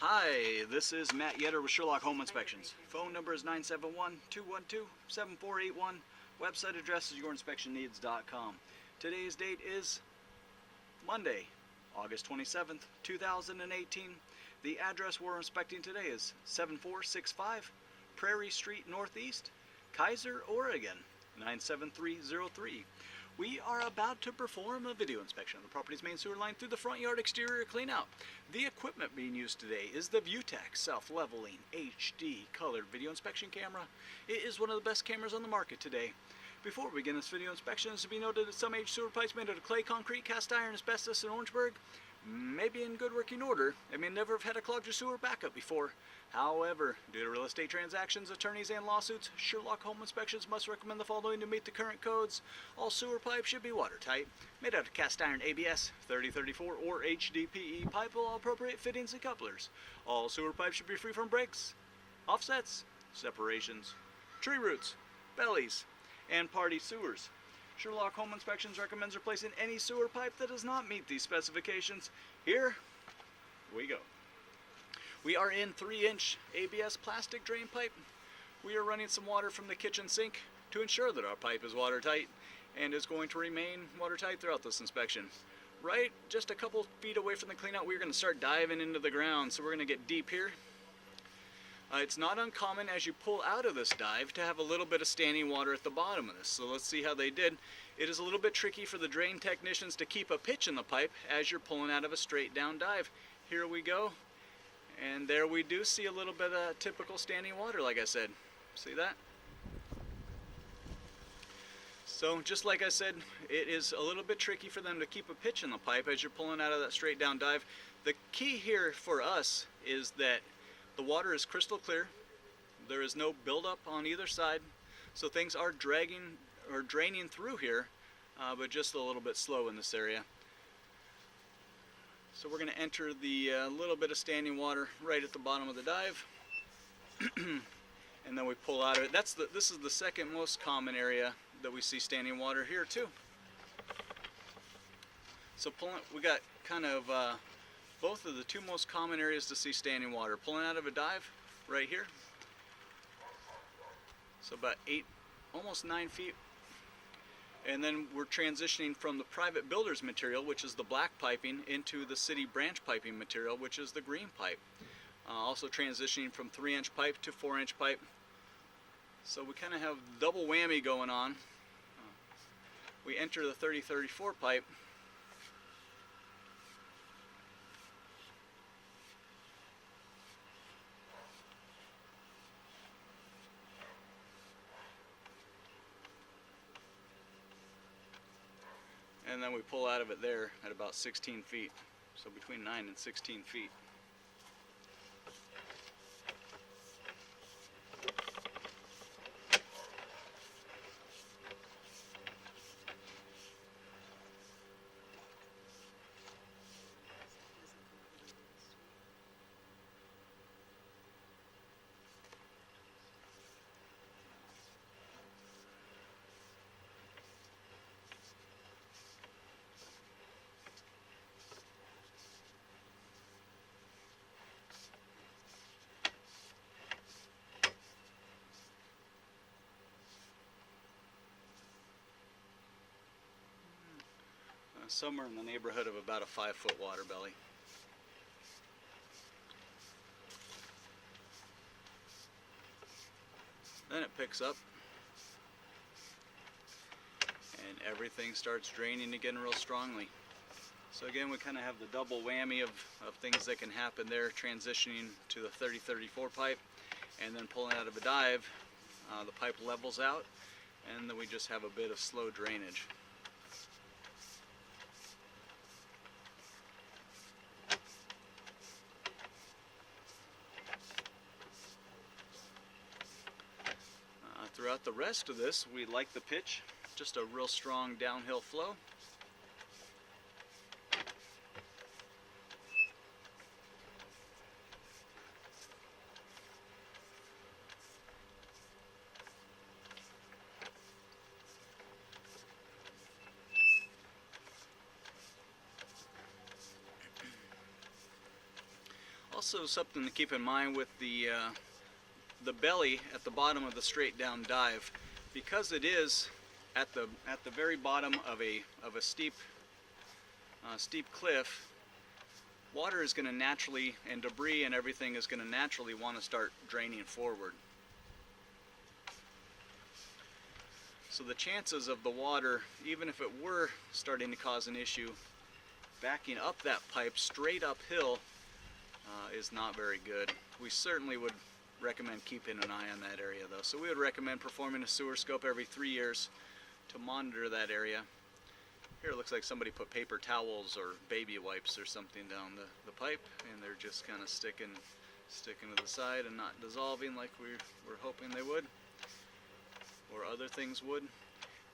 Hi, this is Matt Yetter with Sherlock Home Inspections. Phone number is 971-212-7481. Website address is yourinspectionneeds.com. Today's date is Monday, August 27th, 2018. The address we're inspecting today is 7465 Prairie Street Northeast, Kaiser, Oregon, 97303. We are about to perform a video inspection of the property's main sewer line through the front yard exterior cleanout. The equipment being used today is the ViewTech self-leveling HD colored video inspection camera. It is one of the best cameras on the market today. Before we begin this video inspection, it should be noted that some aged sewer pipes made out of clay, concrete, cast iron, asbestos, and Orangeburg may be in good working order and may never have had a clogged sewer backup before. However, due to real estate transactions, attorneys, and lawsuits, Sherlock Home Inspections must recommend the following to meet the current codes. All sewer pipes should be watertight, made out of cast iron ABS, 3034, or HDPE pipe with all appropriate fittings and couplers. All sewer pipes should be free from breaks, offsets, separations, tree roots, bellies, and party sewers. Sherlock Home Inspections recommends replacing any sewer pipe that does not meet these specifications. Here we go. We are in 3-inch ABS plastic drain pipe. We are running some water from the kitchen sink to ensure that our pipe is watertight and is going to remain watertight throughout this inspection. Right just a couple feet away from the cleanout, we're going to start diving into the ground, so we're going to get deep here. It's not uncommon as you pull out of this dive to have a little bit of standing water at the bottom of this, so let's see how they did. It is a little bit tricky for the drain technicians to keep a pitch in the pipe as you're pulling out of a straight down dive. Here we go, and there we do see a little bit of typical standing water, like I said. See that? So just like I said, it is a little bit tricky for them to keep a pitch in the pipe as you're pulling out of that straight down dive. The key here for us is that the water is crystal clear. There is no buildup on either side, so things are dragging or draining through here, but just a little bit slow in this area. So we're going to enter the little bit of standing water right at the bottom of the dive, and then we pull out of it. This is the second most common area that we see standing water here too. So we got kind of both of the two most common areas to see standing water. Pulling out of a dive right here, so about 8, almost 9 feet. And then we're transitioning from the private builder's material, which is the black piping, into the city branch piping material, which is the green pipe. Also transitioning from 3-inch pipe to 4-inch pipe. So we kind of have double whammy going on. We enter the 3034 pipe. And then we pull out of it there at about 16 feet. So between 9 and 16 feet. Somewhere in the neighborhood of about a 5-foot water belly. Then it picks up and everything starts draining again real strongly. So again, we kind of have the double whammy of things that can happen there, transitioning to the 3034 pipe and then pulling out of a dive. The pipe levels out and then we just have a bit of slow drainage. Throughout the rest of this, we like the pitch, just a real strong downhill flow. Also, something to keep in mind with the belly at the bottom of the straight down dive, because it is at the very bottom of a steep cliff. Water is going to naturally, and debris and everything is going to naturally want to start draining forward. So the chances of the water, even if it were starting to cause an issue, backing up that pipe straight uphill is not very good. We certainly would recommend keeping an eye on that area though. So we would recommend performing a sewer scope every 3 years to monitor that area. Here it looks like somebody put paper towels or baby wipes or something down the pipe, and they're just kind of sticking to the side and not dissolving like we were hoping they would, or other things would.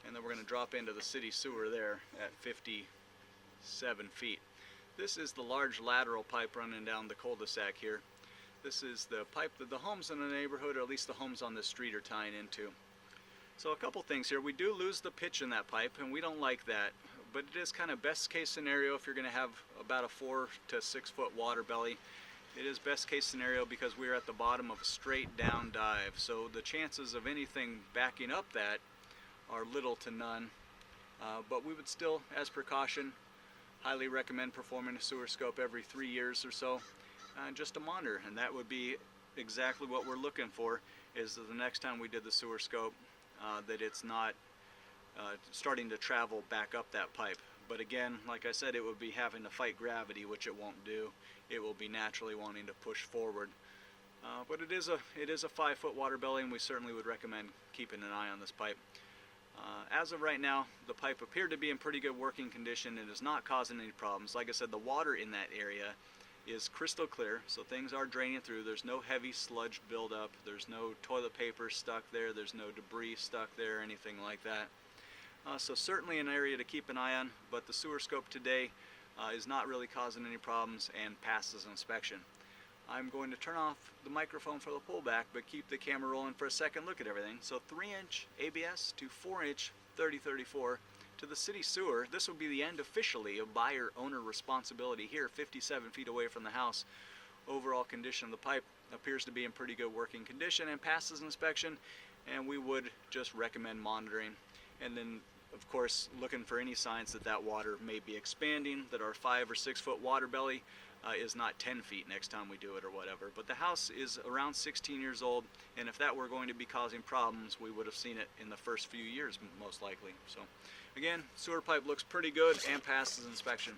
And then we're going to drop into the city sewer there at 57 feet. This is the large lateral pipe running down the cul-de-sac here. This is the pipe that the homes in the neighborhood, or at least the homes on this street, are tying into. So a couple things here. We do lose the pitch in that pipe, and we don't like that. But it is kind of best case scenario if you're going to have about a 4 to 6 foot water belly. It is best case scenario because we're at the bottom of a straight down dive. So the chances of anything backing up that are little to none. But we would still, as precaution, highly recommend performing a sewer scope every 3 years or so, just to monitor. And that would be exactly what we're looking for, is that the next time we did the sewer scope, that it's not starting to travel back up that pipe. But again, like I said, it would be having to fight gravity, which it won't do. It will be naturally wanting to push forward. But it is a 5 foot water belly, and we certainly would recommend keeping an eye on this pipe. As of right now, the pipe appeared to be in pretty good working condition and is not causing any problems. Like I said, the water in that area is crystal clear, so things are draining through. There's no heavy sludge buildup. There's no toilet paper stuck there. There's no debris stuck there, anything like that. So certainly an area to keep an eye on, but the sewer scope today is not really causing any problems and passes inspection. I'm going to turn off the microphone for the pullback, but keep the camera rolling for a second look at everything. So 3-inch ABS to 4-inch 3034 to the city sewer. This will be the end officially of buyer-owner responsibility here, 57 feet away from the house. Overall condition of the pipe appears to be in pretty good working condition and passes inspection, and we would just recommend monitoring. And then, of course, looking for any signs that that water may be expanding, that our 5 or 6 foot water belly is not 10 feet next time we do it or whatever. But the house is around 16 years old, and if that were going to be causing problems, we would have seen it in the first few years most likely. So again, sewer pipe looks pretty good and passes inspection.